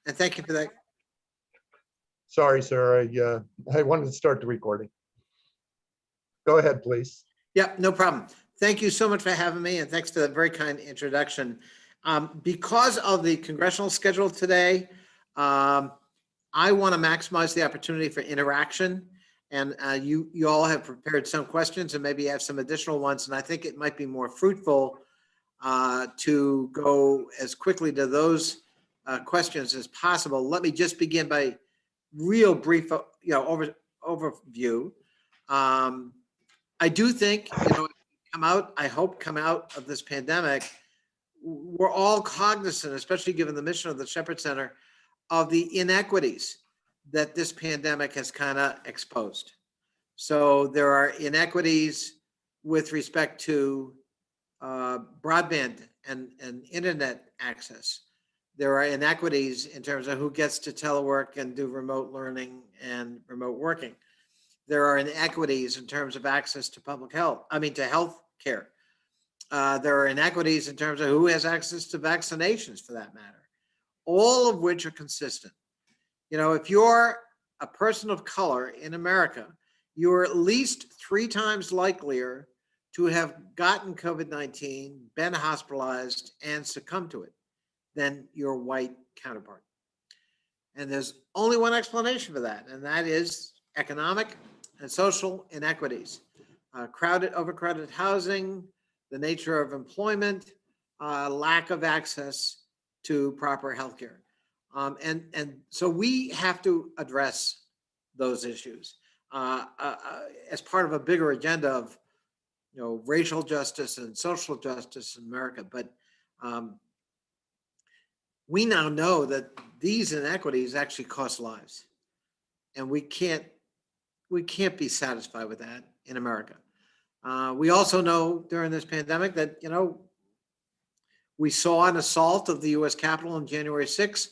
And thank you for that. Sorry, sir. I wanted to start the recording. Go ahead, please. Yeah, no problem. Thank you so much for having me, and thanks for the very kind introduction. Because of the congressional schedule today, I want to maximize the opportunity for interaction. And you all have prepared some questions and maybe have some additional ones. And I think it might be more fruitful to go as quickly to those questions as possible. Let me just begin by real brief, overview. I do think, I hope come out of this pandemic, we're all cognizant, especially given the mission of the Shepherd Center, of the inequities that this pandemic has kind of exposed. So there are inequities with respect to broadband and internet access. There are inequities in terms of who gets to telework and do remote learning and remote working. There are inequities in terms of access to to health care. There are inequities in terms of who has access to vaccinations, for that matter, all of which are consistent. If you're a person of color in America, you're at least 3 times likelier to have gotten COVID-19, been hospitalized, and succumbed to it than your white counterpart. And there's only one explanation for that, and that is economic and social inequities. Overcrowded housing, the nature of employment, lack of access to proper healthcare. And so we have to address those issues as part of a bigger agenda of racial justice and social justice in America. But we now know that these inequities actually cost lives, and we can't be satisfied with that in America. We also know during this pandemic that we saw an assault of the U.S. Capitol on January 6th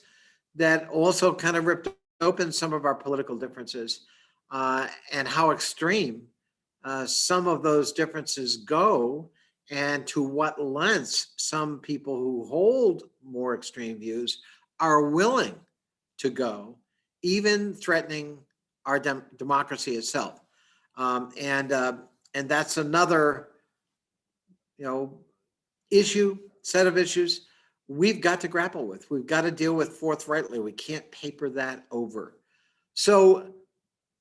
that also kind of ripped open some of our political differences and how extreme some of those differences go, and to what lengths some people who hold more extreme views are willing to go, even threatening our democracy itself. And that's another, set of issues we've got to grapple with. We've got to deal with forthrightly. We can't paper that over. So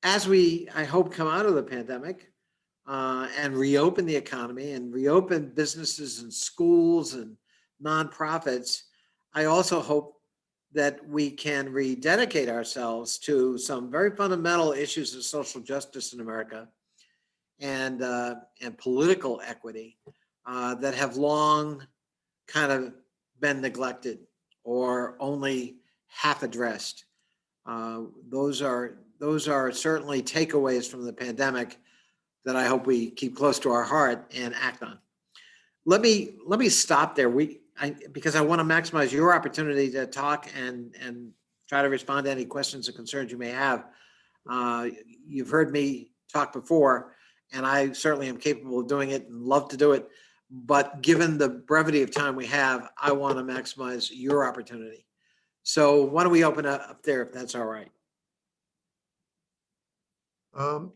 as we, I hope, come out of the pandemic and reopen the economy and reopen businesses and schools and nonprofits, I also hope that we can rededicate ourselves to some very fundamental issues of social justice in America and political equity that have long kind of been neglected or only half addressed. Those are certainly takeaways from the pandemic that I hope we keep close to our heart and act on. Let me stop there. Because I want to maximize your opportunity to talk and try to respond to any questions or concerns you may have. You've heard me talk before, and I certainly am capable of doing it and love to do it. But given the brevity of time we have, I want to maximize your opportunity. So why don't we open up there, if that's all right?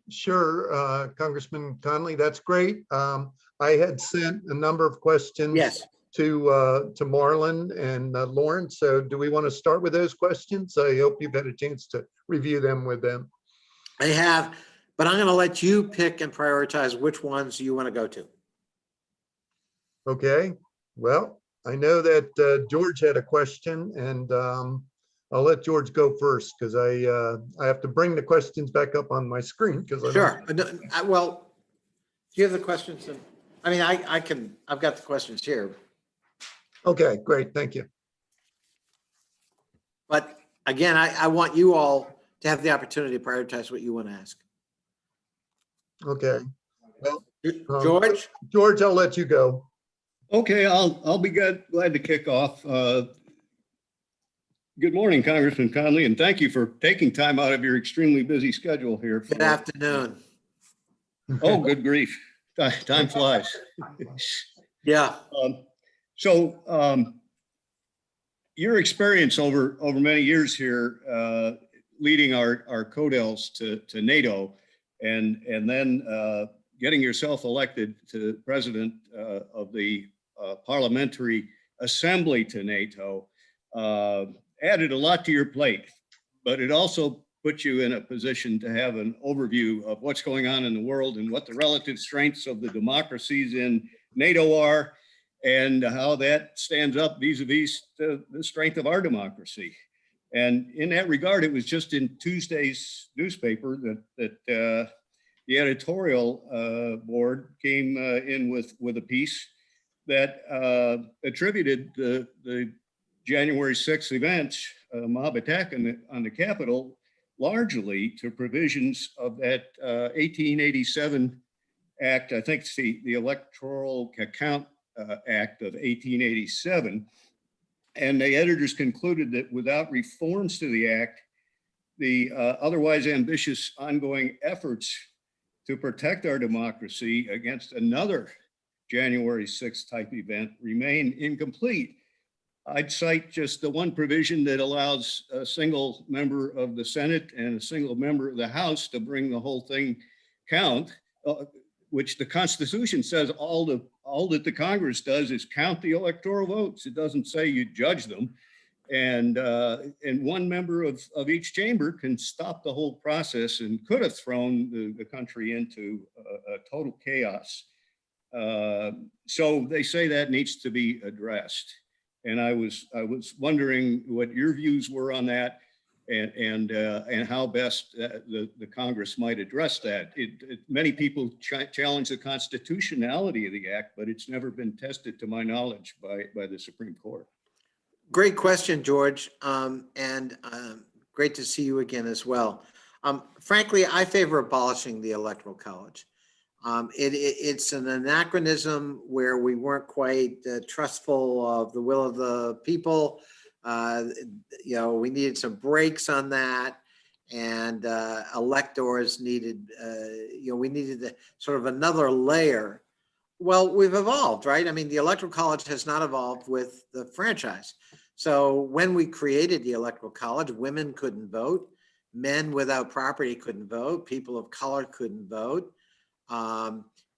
Sure, Congressman Connolly, that's great. I had sent a number of questions. Yes. To Marlon and Lauren. So do we want to start with those questions? I hope you've had a chance to review them with them. I have, but I'm going to let you pick and prioritize which ones you want to go to. Okay. Well, I know that George had a question, and I'll let George go first because I have to bring the questions back up on my screen because Sure. Well, do you have the questions? I mean, I've got the questions here. Okay, great. Thank you. But again, I want you all to have the opportunity to prioritize what you want to ask. Okay. Well, George, I'll let you go. Okay, I'll be glad to kick off. Good morning, Congressman Connolly, and thank you for taking time out of your extremely busy schedule here. Good afternoon. Oh, good grief. Time flies. Yeah. your experience over many years here, leading our CODELs to NATO, and then getting yourself elected to president of the Parliamentary Assembly to NATO, added a lot to your plate, but it also put you in a position to have an overview of what's going on in the world and what the relative strengths of the democracies in NATO are, and how that stands up vis-a-vis the strength of our democracy. And in that regard, it was just in Tuesday's newspaper that the editorial board came in with a piece that attributed the January 6th events, mob attack on the Capitol, largely to provisions of that 1887 Act. I think it's the Electoral Account Act of 1887. And the editors concluded that without reforms to the act, the otherwise ambitious ongoing efforts to protect our democracy against another January 6th type event remain incomplete. I'd cite just the one provision that allows a single member of the Senate and a single member of the House to bring the whole thing count, which the Constitution says all that the Congress does is count the electoral votes. It doesn't say you judge them. And one member of each chamber can stop the whole process and could have thrown the country into a total chaos. So they say that needs to be addressed. And I was wondering what your views were on that, and how best the Congress might address that. Many people challenge the constitutionality of the act, but it's never been tested, to my knowledge, by the Supreme Court. Great question, George, and great to see you again as well. Frankly, I favor abolishing the Electoral College. It's an anachronism where we weren't quite trustful of the will of the people. We needed some brakes on that, and electors needed, we needed sort of another layer. Well, we've evolved, right? I mean, the Electoral College has not evolved with the franchise. So when we created the Electoral College, women couldn't vote, men without property couldn't vote, people of color couldn't vote.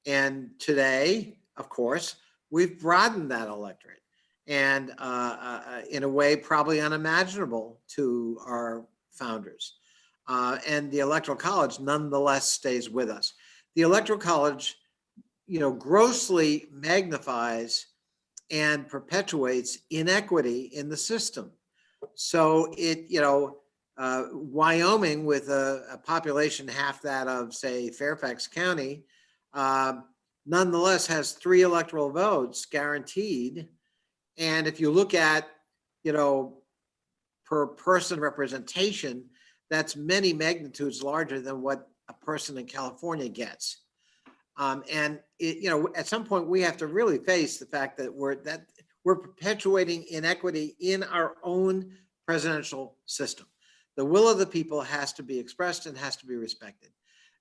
And today, of course, we've broadened that electorate, and in a way probably unimaginable to our founders. And the Electoral College nonetheless stays with us. The Electoral College, grossly magnifies and perpetuates inequity in the system. So Wyoming, with a population half that of, say, Fairfax County, nonetheless has 3 electoral votes guaranteed. And if you look at, per person representation, that's many magnitudes larger than what a person in California gets. At some point we have to really face the fact that we're perpetuating inequity in our own presidential system. The will of the people has to be expressed and has to be respected.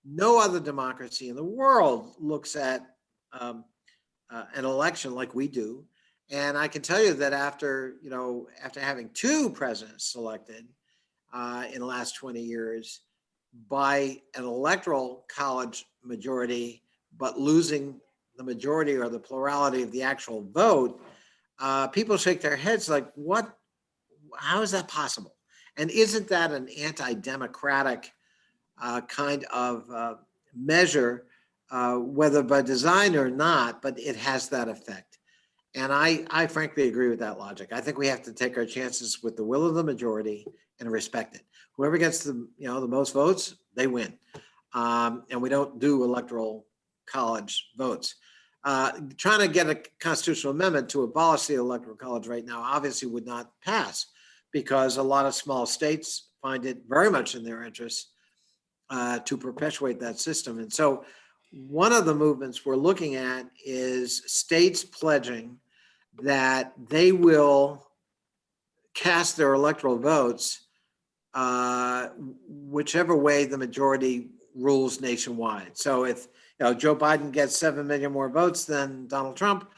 No other democracy in the world looks at an election like we do. And I can tell you that after having 2 presidents selected in the last 20 years by an Electoral College majority, but losing the majority or the plurality of the actual vote, people shake their heads like, what? How is that possible? And isn't that an anti-democratic kind of measure, whether by design or not, but it has that effect. And I frankly agree with that logic. I think we have to take our chances with the will of the majority and respect it. Whoever gets the most votes, they win. And we don't do Electoral College votes. Trying to get a constitutional amendment to abolish the Electoral College right now obviously would not pass, because a lot of small states find it very much in their interest to perpetuate that system. And so one of the movements we're looking at is states pledging that they will cast their electoral votes whichever way the majority rules nationwide. So if Joe Biden gets 7 million more votes than Donald Trump,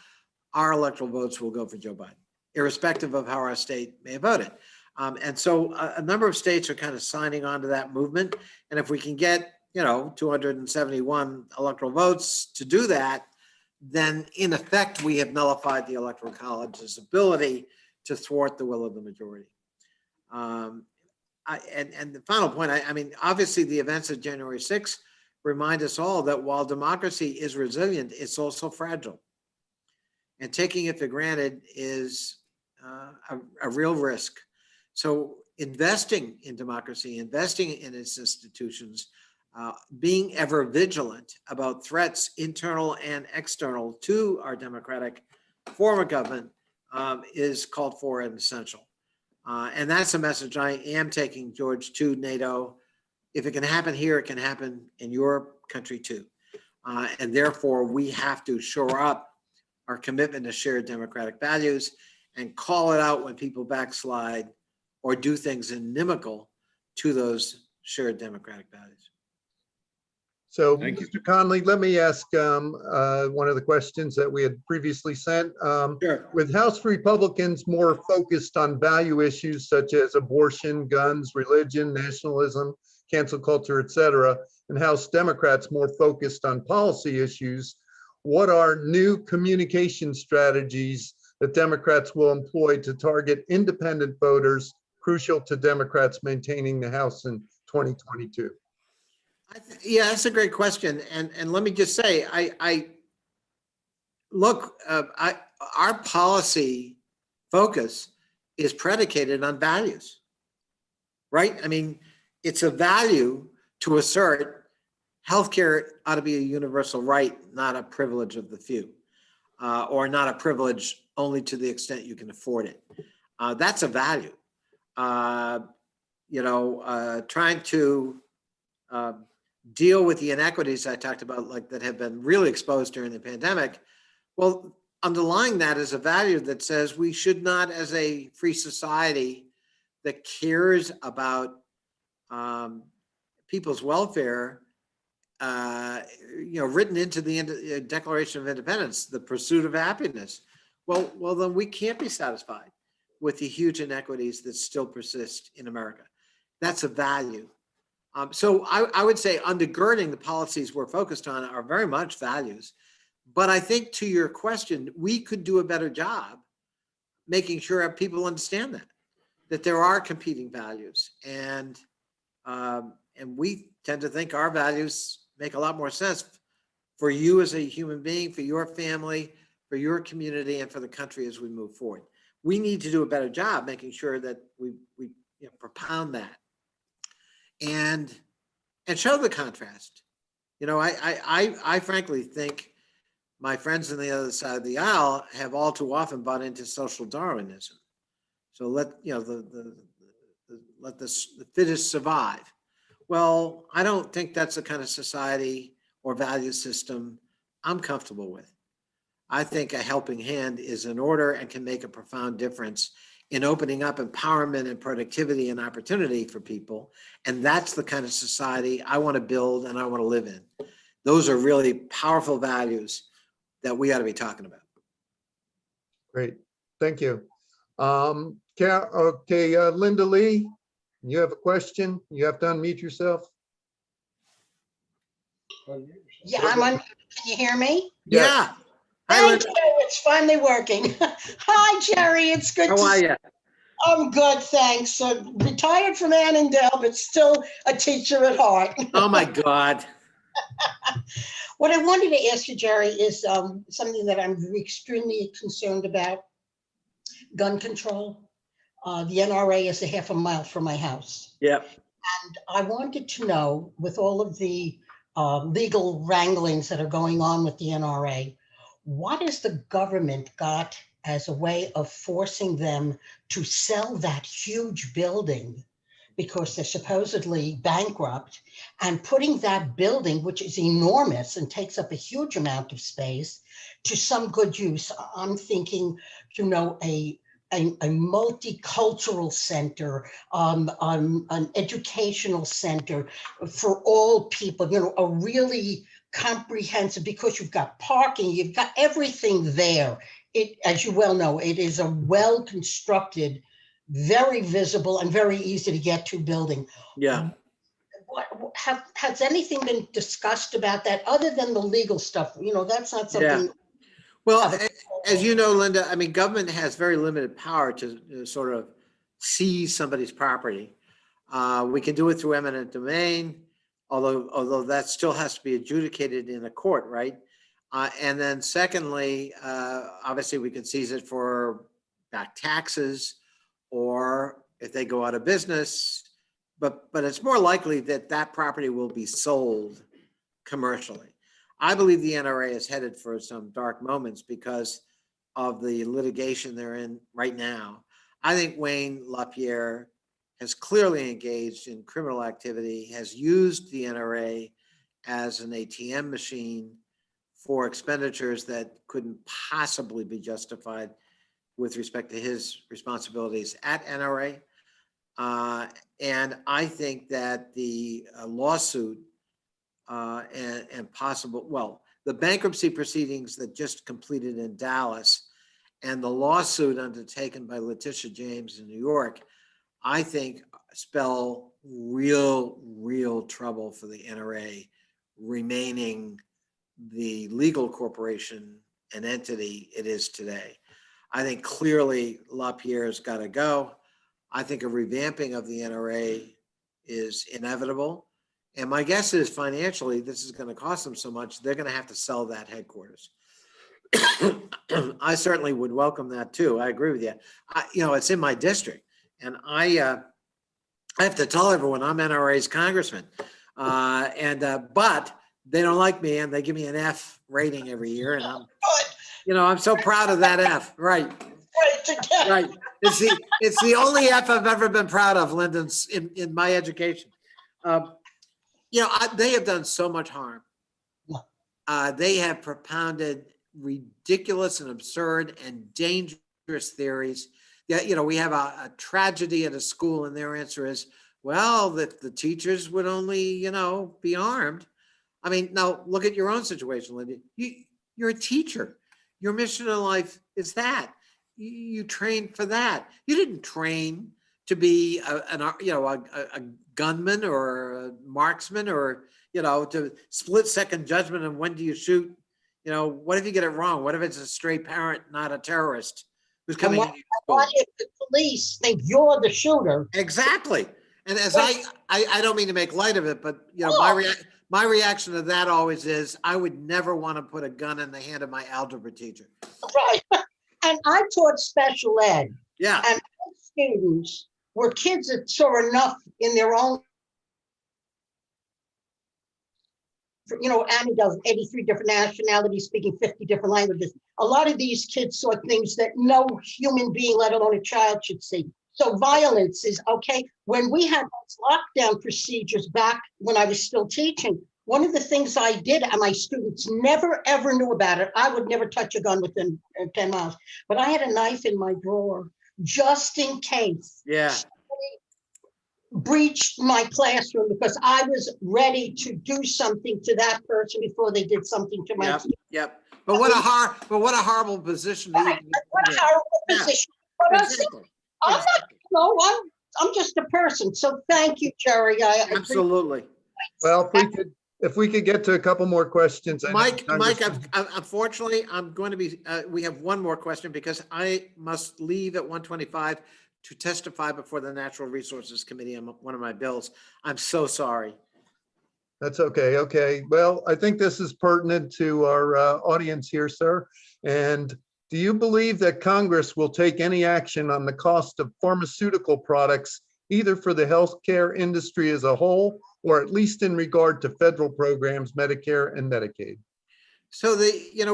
our electoral votes will go for Joe Biden. irrespective of how our state may have voted. And so a number of states are kind of signing on to that movement. And if we can get, 271 electoral votes to do that, then in effect, we have nullified the Electoral College's ability to thwart the will of the majority. And the final point, I mean, obviously the events of January 6th remind us all that while democracy is resilient, it's also fragile. And taking it for granted is a real risk. So investing in democracy, investing in its institutions, being ever vigilant about threats, internal and external, to our democratic form of government is called for and essential. And that's a message I am taking, George, to NATO. If it can happen here, it can happen in your country too. And therefore, we have to shore up our commitment to shared democratic values and call it out when people backslide or do things inimical to those shared democratic values. So, Thank you. Mr. Connolly, let me ask one of the questions that we had previously sent. Sure. With House Republicans more focused on value issues such as abortion, guns, religion, nationalism, cancel culture, et cetera, and House Democrats more focused on policy issues, what are new communication strategies that Democrats will employ to target independent voters crucial to Democrats maintaining the House in 2022? Yeah, that's a great question. And let me just say, our policy focus is predicated on values, right? I mean, it's a value to assert healthcare ought to be a universal right, not a privilege of the few, or not a privilege only to the extent you can afford it. That's a value. Trying to deal with the inequities I talked about, like that have been really exposed during the pandemic. Well, underlying that is a value that says we should not, as a free society that cares about people's welfare, written into the Declaration of Independence, the pursuit of happiness. Well, then we can't be satisfied with the huge inequities that still persist in America. That's a value. So I would say undergirding the policies we're focused on are very much values. But I think to your question, we could do a better job making sure people understand that there are competing values. And we tend to think our values make a lot more sense for you as a human being, for your family, for your community, and for the country as we move forward. We need to do a better job making sure that we propound that. And show the contrast. I frankly think my friends on the other side of the aisle have all too often bought into social Darwinism. So let the fittest survive. Well, I don't think that's the kind of society or value system I'm comfortable with. I think a helping hand is in order and can make a profound difference in opening up empowerment and productivity and opportunity for people. And that's the kind of society I want to build and I want to live in. Those are really powerful values that we ought to be talking about. Great, thank you. Linda Lee, you have a question? You have to unmute yourself. Yeah, I'm on. Can you hear me? Yeah. Hi, Joe. It's finally working. Hi, Jerry. It's good How to are see you? you. I'm good, thanks. Retired from Annandale, but still a teacher at heart. Oh my God. What I wanted to ask you, Jerry, is something that I'm extremely concerned about: gun control. The NRA is a half a mile from my house. Yep. And I wanted to know, with all of the legal wranglings that are going on with the NRA, what has the government got as a way of forcing them to sell that huge building because they're supposedly bankrupt, and putting that building, which is enormous and takes up a huge amount of space, to some good use? I'm thinking, a multicultural center, an educational center for all people, a really comprehensive, because you've got parking, you've got everything there it, as you well know, it is a well-constructed, very visible and very easy to get to building. Yeah. Has anything been discussed about that other than the legal stuff? You know, that's not Yeah. something. Well, have a- as you know, Linda, I mean, government has very limited power to sort of seize somebody's property. We can do it through eminent domain, although that still has to be adjudicated in a court, right? And then secondly, obviously we can seize it for back taxes, or if they go out of business, but it's more likely that that property will be sold commercially. I believe the NRA is headed for some dark moments because of the litigation they're in right now. I think Wayne LaPierre has clearly engaged in criminal activity, has used the NRA as an ATM machine for expenditures that couldn't possibly be justified with respect to his responsibilities at NRA. And I think that the lawsuit and possible, well, the bankruptcy proceedings that just completed in Dallas and the lawsuit undertaken by Letitia James in New York, I think spell real trouble for the NRA remaining the legal corporation and entity it is today. I think clearly LaPierre's got to go. I think a revamping of the NRA is inevitable. And my guess is financially, this is going to cost them so much, they're going to have to sell that headquarters. I certainly would welcome that too. I agree with you. It's in my district, and I have to tell everyone I'm NRA's congressman, but they don't like me, and they give me an F rating every year, and I'm so proud of that F. Right. Right. It's the only F I've ever been proud of, Lyndon, in my education. They have done so much harm. They have propounded ridiculous and absurd and dangerous theories. That, we have a tragedy at a school, and their answer is, well, that the teachers would only, be armed. I mean, now look at your own situation, Linda. You're a teacher. Your mission in life is that. You trained for that. You didn't train to be a gunman or a marksman, or to split second judgment and when do you shoot. What if you get it wrong? What if it's a stray parent, not a terrorist who's coming in? What if the police think you're the shooter? Exactly. And as I don't mean to make light of it, but my reaction to that always is, I would never want to put a gun in the hand of my algebra teacher. Right. And I taught special ed. Yeah. And my students were kids that saw enough in their own. Annie does 83 different nationalities, speaking 50 different languages. A lot of these kids saw things that no human being, let alone a child, should see. So violence is okay. When we had lockdown procedures back when I was still teaching, one of the things I did, and my students never, ever knew about it, I would never touch a gun within 10 miles, but I had a knife in my drawer just in case. Yeah. Breached my classroom because I was ready to do something to that person before they did something to my student. Yep. But what a horrible position. Right. What a horrible position. But Exactly. I'm just a person. So thank you, Jerry. Absolutely. Well, if we could get to a couple more questions. Mike, unfortunately, I'm going to be, we have one more question because I must leave at 1:25 to testify before the Natural Resources Committee on one of my bills. I'm so sorry. That's okay. Okay. Well, I think this is pertinent to our audience here, sir. And do you believe that Congress will take any action on the cost of pharmaceutical products, either for the healthcare industry as a whole, or at least in regard to federal programs, Medicare and Medicaid? So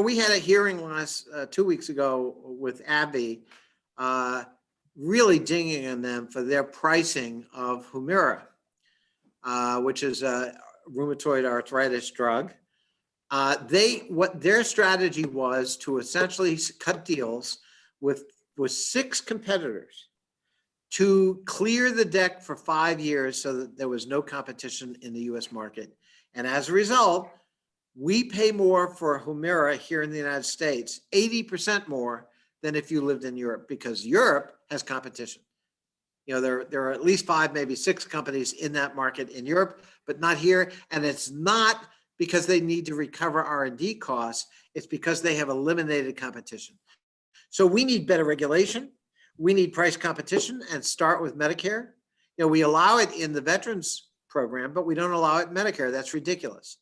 we had a hearing last 2 weeks ago with AbbVie, really dinging on them for their pricing of Humira, which is a rheumatoid arthritis drug. What their strategy was to essentially cut deals with 6 competitors to clear the deck for 5 years so that there was no competition in the US market. And as a result, We pay more for Humira here in the United States, 80% more than if you lived in Europe, because Europe has competition. You know, there are at least 5, maybe 6 companies in that market in Europe, but not here. And it's not because they need to recover R&D costs. It's because they have eliminated competition. So we need better regulation. We need price competition, and start with Medicare. You know, we allow it in the veterans program, but we don't allow it in Medicare. That's ridiculous.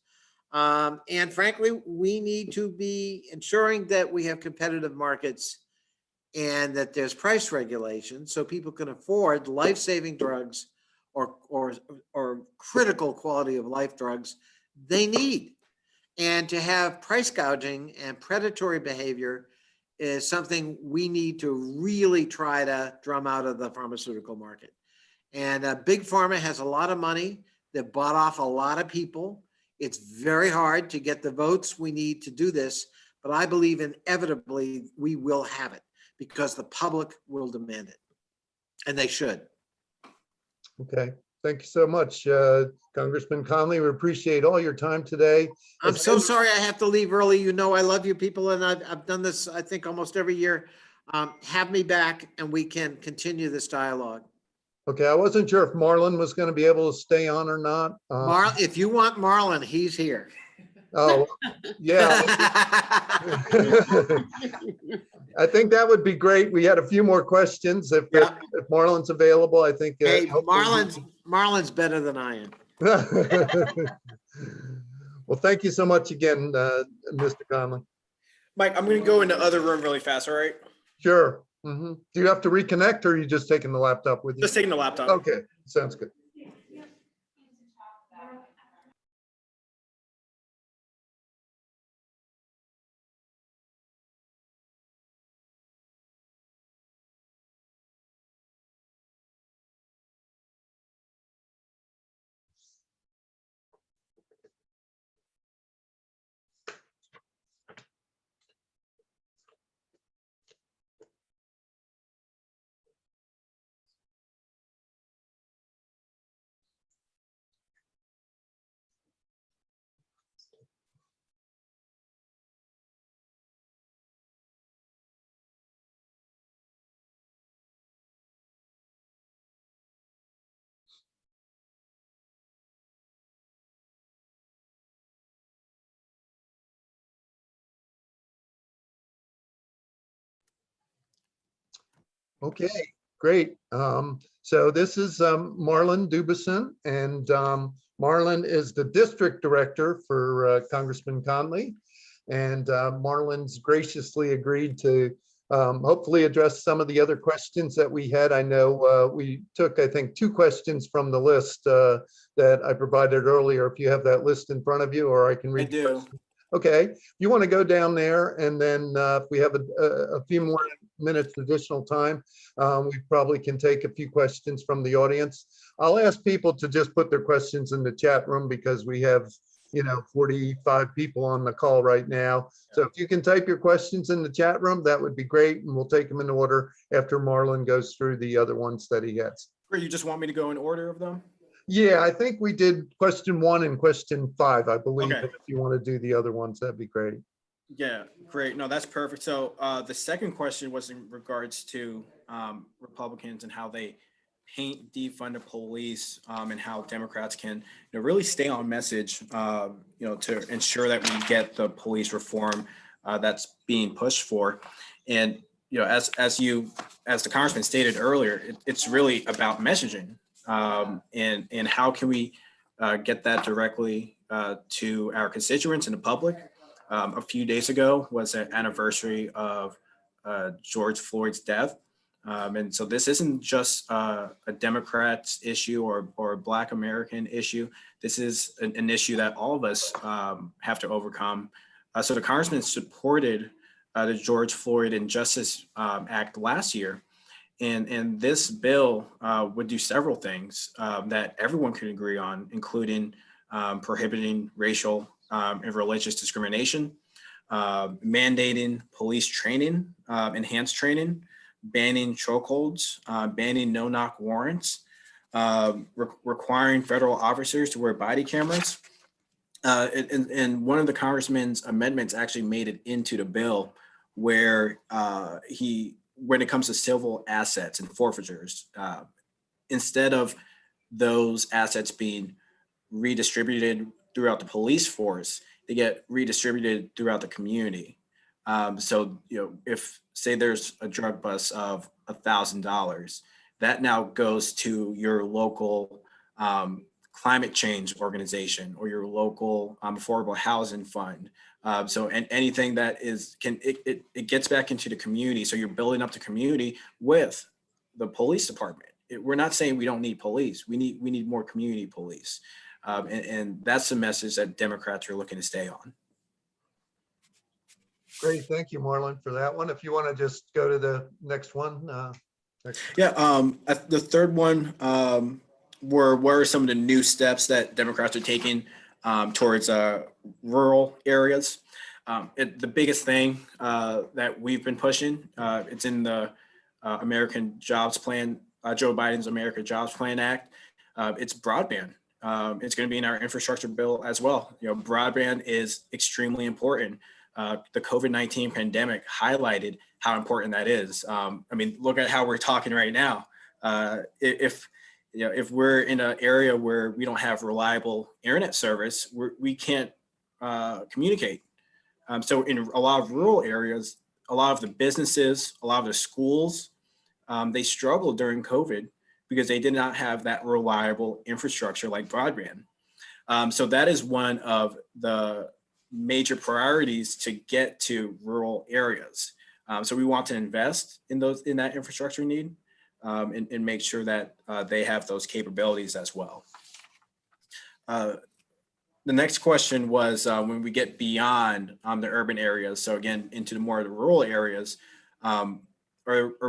And frankly, we need to be ensuring that we have competitive markets and that there's price regulation so people can afford life-saving drugs or critical quality of life drugs they need. And to have price gouging and predatory behavior is something we need to really try to drum out of the pharmaceutical market. And Big Pharma has a lot of money. They've bought off a lot of people. It's very hard to get the votes we need to do this, but I believe inevitably we will have it because the public will demand it, and they should. Okay, thank you so much, Congressman Connolly. We appreciate all your time today. I'm so sorry I have to leave early. You know I love you people, and I've done this, I think, almost every year. Have me back and we can continue this dialogue. Okay, I wasn't sure if Marlon was going to be able to stay on or not. If you want Marlon, he's here. Oh, yeah. I think that would be great. We had a few more questions. If Marlon's available, I think. Hey, Marlon's better than I am. Well, thank you so much again, Mr. Connolly. Mike, I'm going to go into other room really fast, all right? Sure. Do you have to reconnect, or are you just taking the laptop with you? Just taking the laptop. Okay, sounds good. Okay, great. So this is Marlon Dubuisson, and Marlon is the district director for Congressman Connolly. And Marlon's graciously agreed to hopefully address some of the other questions that we had. I know we took, I think, 2 questions from the list that I provided earlier. If you have that list in front of you, or I can read. I do. Okay, you want to go down there, and then if we have a few more minutes additional time, we probably can take a few questions from the audience. I'll ask people to just put their questions in the chat room because we have, 45 people on the call right now. So if you can type your questions in the chat room, that would be great, and we'll take them in order after Marlon goes through the other ones that he has. Or you just want me to go in order of them? Yeah, I think we did question 1 and question 5, I believe. Okay. If you want to do the other ones, that'd be great. Yeah, great. No, that's perfect. So the second question was in regards to Republicans and how they paint defund the police and how Democrats can really stay on message, to ensure that we get the police reform that's being pushed for. And, as the Congressman stated earlier, it's really about messaging. And how can we get that directly to our constituents and the public? A few days ago was an anniversary of George Floyd's death. And so this isn't just a Democrats issue or a Black American issue. This is an issue that all of us have to overcome. So the Congressman supported the George Floyd Injustice Act last year. And this bill would do several things that everyone could agree on, including prohibiting racial and religious discrimination, mandating police training, enhanced training, banning chokeholds, banning no-knock warrants, requiring federal officers to wear body cameras, And one of the congressman's amendments actually made it into the bill where when it comes to civil assets and forfeitures, instead of those assets being redistributed throughout the police force, they get redistributed throughout the community. So, if say there's a drug bust of $1,000, that now goes to your local climate change organization or your local affordable housing fund. And anything that it gets back into the community. So you're building up the community with the police department. We're not saying we don't need police. We need more community police. And that's the message that Democrats are looking to stay on. Great, thank you, Marlon, for that one. If you want to just go to the next one. Yeah, the third one, what are some of the new steps that Democrats are taking towards rural areas? The biggest thing that we've been pushing, it's in the American Jobs Plan, Joe Biden's American Jobs Plan Act. It's broadband. It's going to be in our infrastructure bill as well. Broadband is extremely important. The COVID-19 pandemic highlighted how important that is. Look at how we're talking right now. If we're in an area where we don't have reliable internet service, we can't communicate. So in a lot of rural areas, a lot of the businesses, a lot of the schools, they struggled during COVID because they did not have that reliable infrastructure like broadband. So that is one of the major priorities to get to rural areas. So we want to invest in that infrastructure need and make sure that they have those capabilities as well. The next question was when we get beyond the urban areas, so again, into the more of the rural areas, are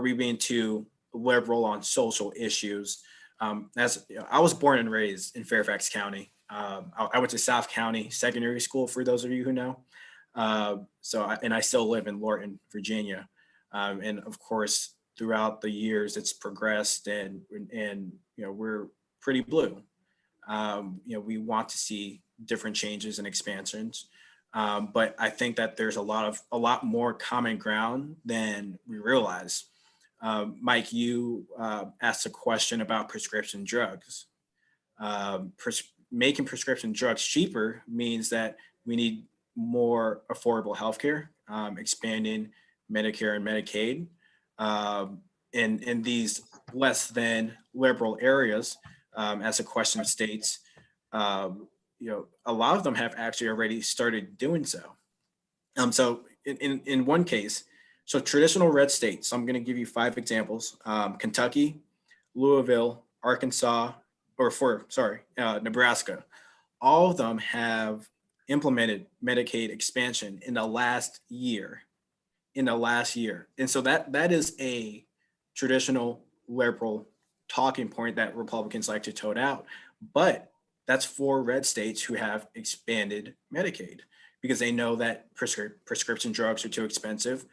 we being too liberal on social issues? I was born and raised in Fairfax County. I went to South County Secondary School, for those of you who know. I still live in Lorton, Virginia. And of course, throughout the years, it's progressed and we're pretty blue. We want to see different changes and expansions. But I think that there's a lot more common ground than we realize. Mike, you asked a question about prescription drugs. Making prescription drugs cheaper means that we need more affordable healthcare, expanding Medicare and Medicaid. In these less than liberal areas, as the question states, a lot of them have actually already started doing so. So in one case, so traditional red states, I'm going to give you 5 examples: Kentucky, Louisville, Arkansas, Nebraska. All of them have implemented Medicaid expansion in the last year. And so that is a traditional liberal talking point that Republicans like to tote out. But that's 4 red states who have expanded Medicaid because they know that prescription drugs are too expensive.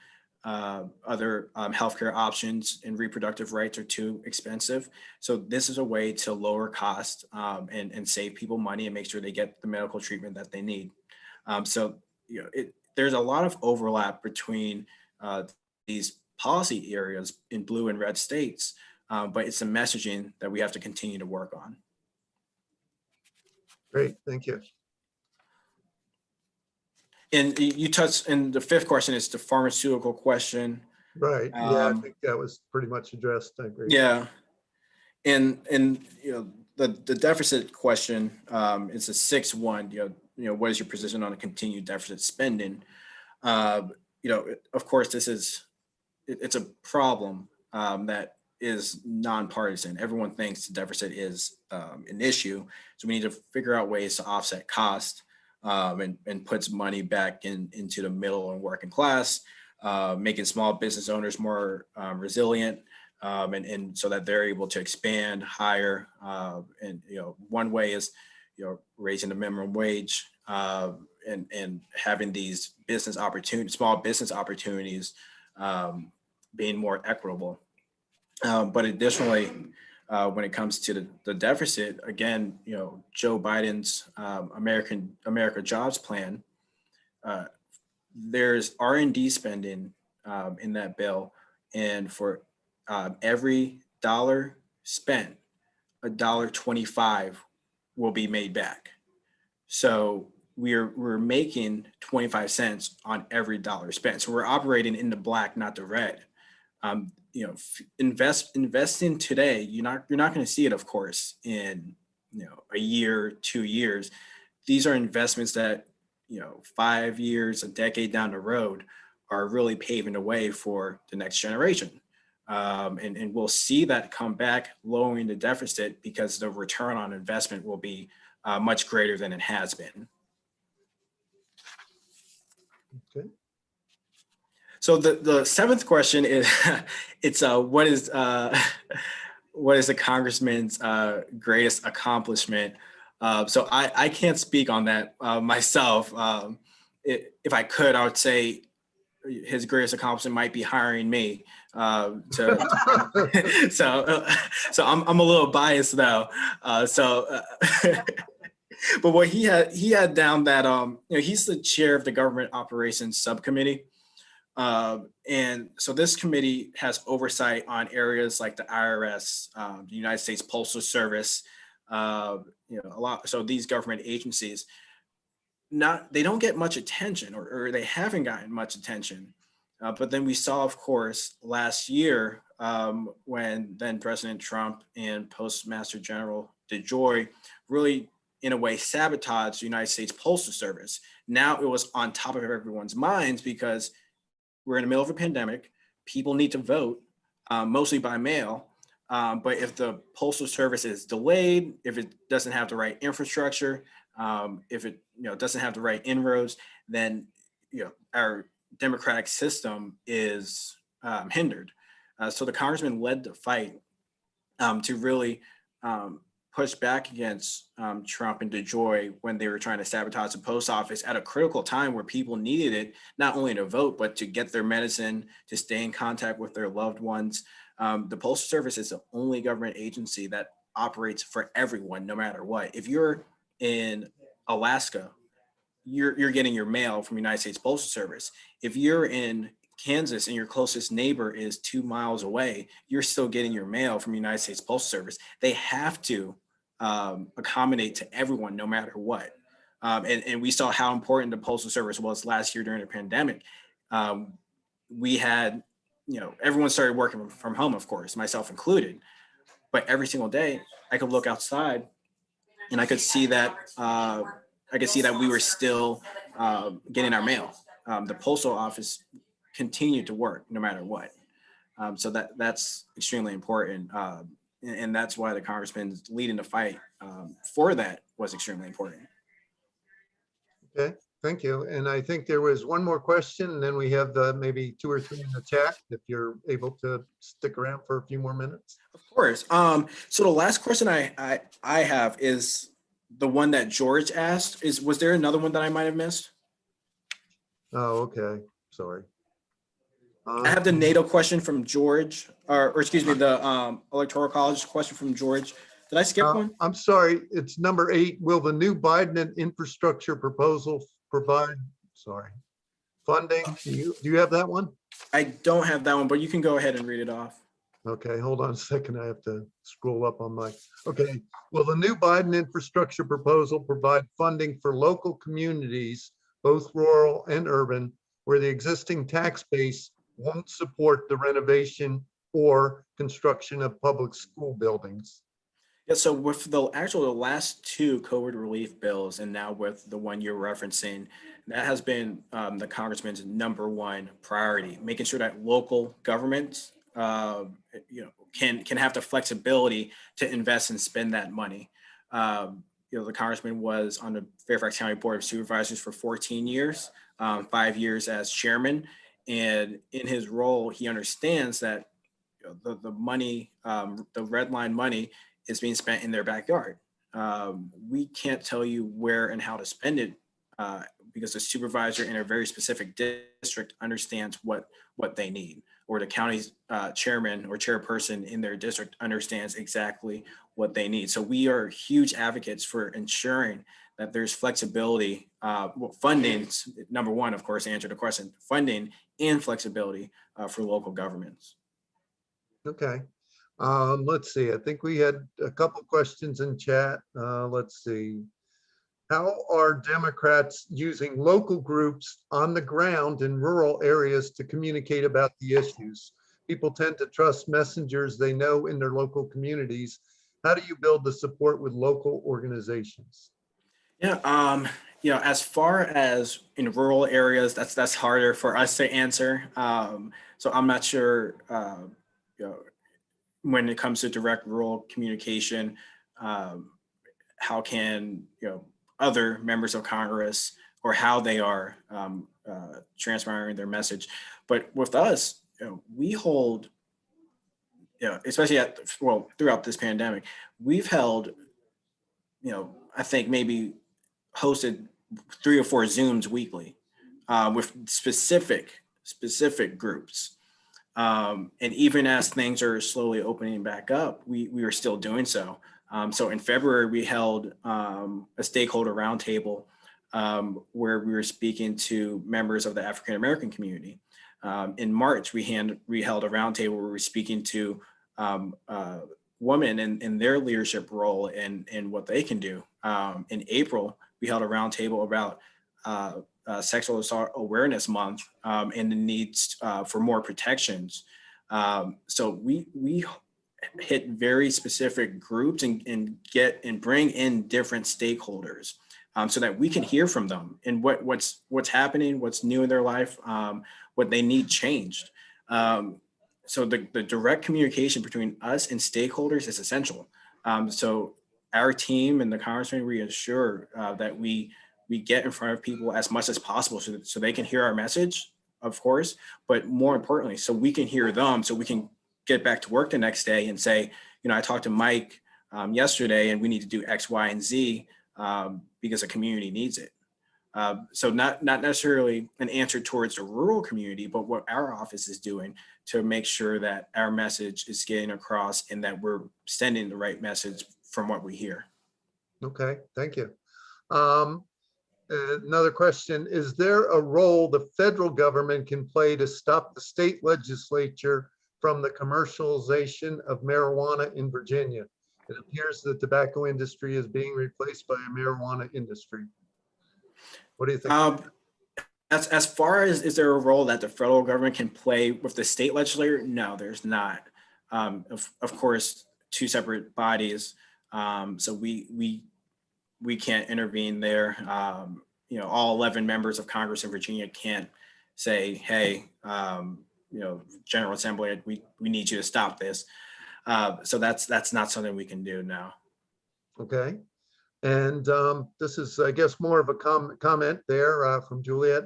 Other healthcare options and reproductive rights are too expensive. So this is a way to lower costs and save people money and make sure they get the medical treatment that they need. There's a lot of overlap between these policy areas in blue and red states, but it's a messaging that we have to continue to work on. Great, thank you. And you touched, and the 5th question is the pharmaceutical question. Right, yeah, I think that was pretty much addressed. I agree. Yeah, and the deficit question is a 6th one. What is your position on a continued deficit spending? Of course, it's a problem that is nonpartisan. Everyone thinks the deficit is an issue, so we need to figure out ways to offset cost. And puts money back into the middle and working class, making small business owners more resilient, and so that they're able to expand, hire. One way is raising the minimum wage and having these small business opportunities being more equitable. But additionally, when it comes to the deficit. Again, Joe Biden's America Jobs Plan, there's R&D spending in that bill, and for every dollar spent, $1.25 will be made back. So we're making 25 cents on every dollar spent. So we're operating in the black, not the red. Investing today. You're not going to see it, of course, in a year, 2 years. These are investments that 5 years, a decade down the road are really paving the way for the next generation. And we'll see that come back, lowering the deficit because the return on investment will be much greater than it has been. Okay. So the seventh question is, it's what is the congressman's greatest accomplishment? So I can't speak on that myself. If I could, I would say his greatest accomplishment might be hiring me. So I'm a little biased though. But what he had down that he's the chair of the Government Operations Subcommittee. And so this committee has oversight on areas like the IRS, the United States Postal Service, a lot. So these government agencies, they don't get much attention, or they haven't gotten much attention. But then we saw, of course, last year when then President Trump and Postmaster General DeJoy really, in a way, sabotaged the United States Postal Service. Now it was on top of everyone's minds because we're in the middle of a pandemic. People need to vote, mostly by mail. But if the Postal Service is delayed, if it doesn't have the right infrastructure, if it doesn't have the right inroads, then our democratic system is hindered. So the congressman led the fight to really push back against Trump and DeJoy when they were trying to sabotage the post office at a critical time where people needed it, not only to vote, but to get their medicine, to stay in contact with their loved ones. The Postal Service is the only government agency that operates for everyone, no matter what. If you're in Alaska, you're getting your mail from United States Postal Service. If you're in Kansas and your closest neighbor is 2 miles away, you're still getting your mail from United States Postal Service. They have to accommodate to everyone, no matter what. And we saw how important the Postal Service was last year during the pandemic. We had, everyone started working from home, of course, myself included. But every single day, I could look outside and I could see that we were still getting our mail. The postal office continued to work no matter what. So that's extremely important. And that's why the congressman leading the fight for that was extremely important. Okay, thank you. And I think there was one more question, and then we have maybe 2 or 3 in the chat, if you're able to stick around for a few more minutes. Of course. So the last question I have is the one that George asked. Was there another one that I might have missed? Oh, okay, sorry. I have the NATO question from George, or excuse me, the Electoral College question from George. Did I skip one? I'm sorry, it's number 8. Will the new Biden infrastructure proposal provide, funding? Do you have that one? I don't have that one, but you can go ahead and read it off. Okay, hold on a second. I have to scroll up on my, okay. Will the new Biden infrastructure proposal provide funding for local communities, both rural and urban, where the existing tax base won't support the renovation or construction of public school buildings? Yeah, so with the last 2 COVID relief bills, and now with the one you're referencing, that has been the congressman's number 1 priority, making sure that local governments, can have the flexibility to invest and spend that money. The congressman was on the Fairfax County Board of Supervisors for 14 years, 5 years as chairman, and in his role, he understands that the money, the red line money, is being spent in their backyard. We can't tell you where and how to spend it because the supervisor in a very specific district understands what they need. or the county's chairman or chairperson in their district understands exactly what they need. So we are huge advocates for ensuring that there's flexibility. Funding, number one, of course, to answer the question, funding and flexibility for local governments. Okay. Let's see. I think we had a couple questions in chat. Let's see. How are Democrats using local groups on the ground in rural areas to communicate about the issues? People tend to trust messengers they know in their local communities. How do you build the support with local organizations? Yeah, as far as in rural areas, that's harder for us to answer. So I'm not sure, you know, when it comes to direct rural communication, how can other members of Congress or how they are transpiring their message. But with us, we hold, especially throughout this pandemic, we've held, I think maybe hosted 3 or 4 Zooms weekly with specific groups. And even as things are slowly opening back up, we are still doing so. So in February, we held a stakeholder roundtable where we were speaking to members of the African American community. In March, we held a roundtable where we were speaking to women in their leadership role and what they can do. In April, we held a roundtable about Sexual Assault Awareness Month and the needs for more protections. So we hit very specific groups and bring in different stakeholders so that we can hear from them and what's happening, what's new in their life, what they need changed. So the direct communication between us and stakeholders is essential. So our team and the Congressman reassure that we get in front of people as much as possible so they can hear our message, of course, but more importantly, so we can hear them, so we can get back to work the next day and say, I talked to Mike yesterday and we need to do X, Y, and Z because the community needs it. So not necessarily an answer towards the rural community, but what our office is doing to make sure that our message is getting across and that we're sending the right message from what we hear. Okay, thank you. Another question, is there a role the federal government can play to stop the state legislature from the commercialization of marijuana in Virginia? It appears the tobacco industry is being replaced by a marijuana industry. What do you think? As far as, is there a role that the federal government can play with the state legislature? No, there's not. Of course, 2 separate bodies. So we can't intervene there. All 11 members of Congress in Virginia can't say, hey, General Assembly, we need you to stop this. So that's not something we can do now. Okay. And this is, I guess, more of a comment there from Juliet.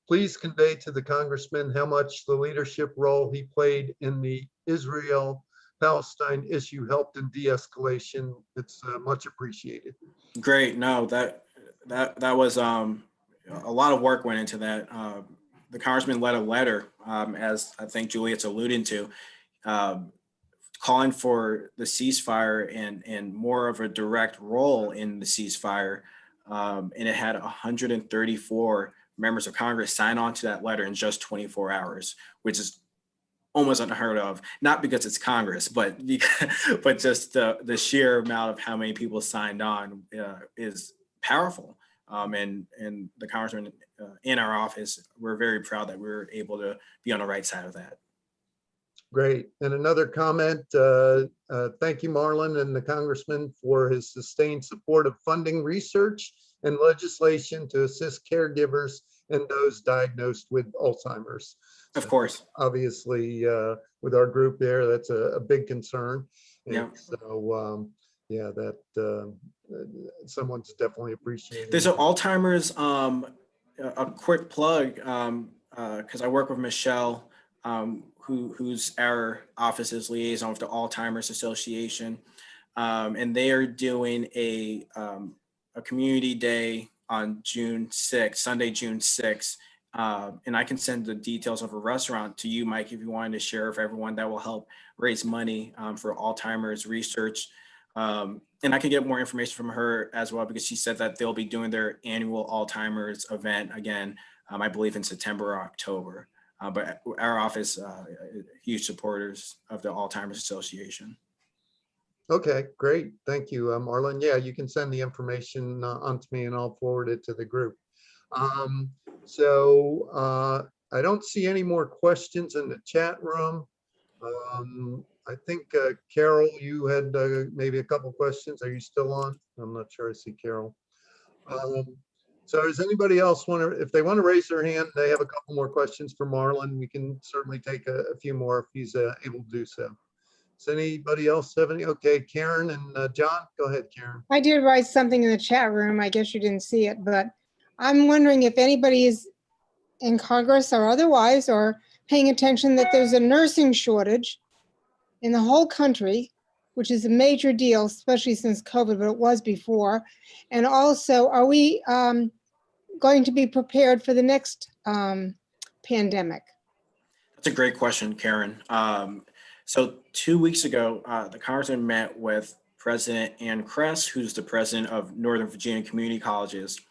Please convey to the congressman how much the leadership role he played in the Israel-Palestine issue helped in de-escalation. It's much appreciated. Great. No, that was a lot of work went into that. The congressman led a letter, as I think Juliet's alluding to, calling for the ceasefire and more of a direct role in the ceasefire. And it had 134 members of Congress sign on to that letter in just 24 hours, which is almost unheard of, not because it's Congress, but just the sheer amount of how many people signed on is powerful. And the congressman in our office, we're very proud that we were able to be on the right side of that. Great. And another comment, thank you, Marlon, and the congressman for his sustained support of funding research and legislation to assist caregivers and those diagnosed with Alzheimer's. Of course. Obviously, with our group there, that's a big concern. And yeah. So, yeah, that someone's definitely appreciating. There's an Alzheimer's, a quick plug, because I work with Michelle, who's our office's liaison with the Alzheimer's Association. And they are doing a community day on June 6th, Sunday, June 6th, And I can send the details of a restaurant to you, Mike, if you wanted to share with everyone. That will help raise money for Alzheimer's research. And I can get more information from her as well, because she said that they'll be doing their annual Alzheimer's event again, I believe in September or October. But our office, huge supporters of the Alzheimer's Association. Okay, great. Thank you, Marlon. Yeah, you can send the information on to me and I'll forward it to the group. I don't see any more questions in the chat room. I think, Carol, you had maybe a couple questions. Are you still on? I'm not sure I see Carol. So does anybody else want to, if they want to raise their hand, they have a couple more questions for Marlon, we can certainly take a few more if he's able to do so. Does anybody else have any? Okay, Karen and John, go ahead, Karen. I did write something in the chat room. I guess you didn't see it, but I'm wondering if anybody is in Congress or otherwise, or paying attention that there's a nursing shortage in the whole country, which is a major deal, especially since COVID, but it was before. And also, are we going to be prepared for the next pandemic? That's a great question, Karen. So 2 weeks ago, the Congressman met with President Ann Kress, who's the president of Northern Virginia Community Colleges,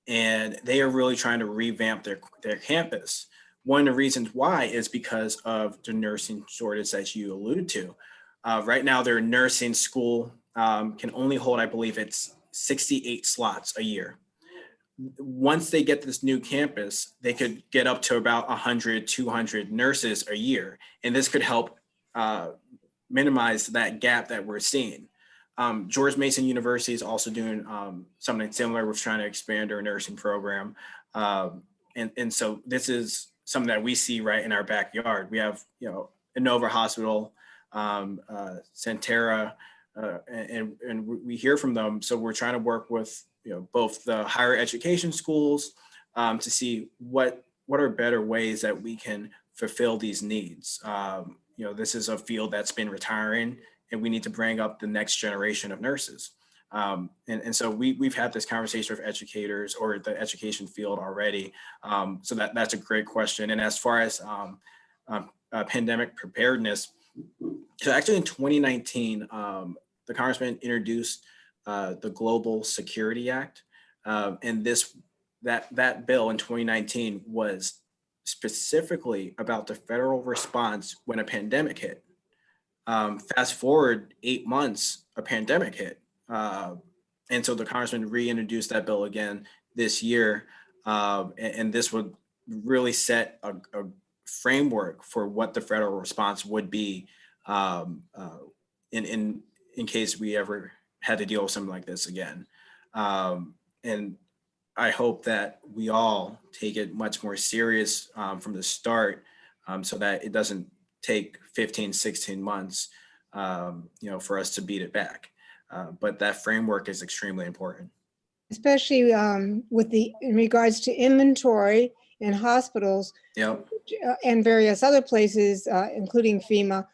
and they are really trying to revamp their campus. One of the reasons why is because of the nursing shortage that you alluded to. Right now, their nursing school can only hold, I believe it's 68 slots a year. Once they get this new campus, they could get up to about 100, 200 nurses a year. And this could help minimize that gap that we're seeing. George Mason University is also doing something similar with trying to expand their nursing program. And so this is something that we see right in our backyard. We have, Inova Hospital, Centera, and we hear from them. So we're trying to work with, both the higher education schools to see what are better ways that we can fulfill these needs. This is a field that's been retiring, and we need to bring up the next generation of nurses. And so we've had this conversation with educators or the education field already. So that's a great question. And as far as pandemic preparedness, so actually in 2019, the Congressman introduced the Global Security Act. And that bill in 2019 was specifically about the federal response when a pandemic hit. Fast forward 8 months, a pandemic hit. And so the Congressman reintroduced that bill again this year. And this would really set a framework for what the federal response would be in case we ever had to deal with something like this again. And I hope that we all take it much more serious from the start, so that it doesn't take 15, 16 months, for us to beat it back. But that framework is extremely important. Especially in regards to inventory in hospitals. Yep. And various other places, including FEMA,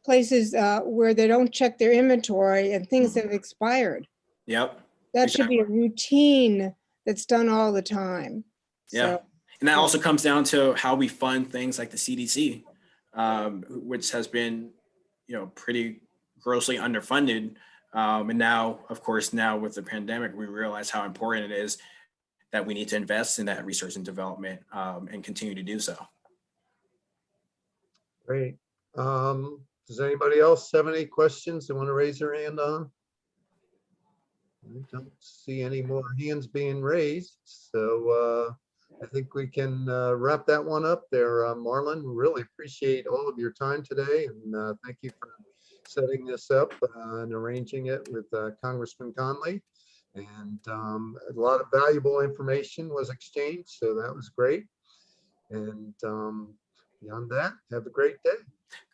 places where they don't check their inventory and things have expired. Yep. That should be a routine that's done all the time. Yeah. So, and that also comes down to how we fund things like the CDC, which has been, pretty grossly underfunded. And now, of course, with the pandemic, we realize how important it is that we need to invest in that research and development and continue to do so. Great. Does anybody else have any questions they want to raise their hand on? I don't see any more hands being raised. So I think we can wrap that one up there, Marlon. Really appreciate all of your time today. And thank you for setting this up and arranging it with Congressman Connolly. And a lot of valuable information was exchanged. So that was great. And beyond that, have a great day.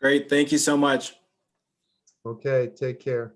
Great. Thank you so much. Okay, take care.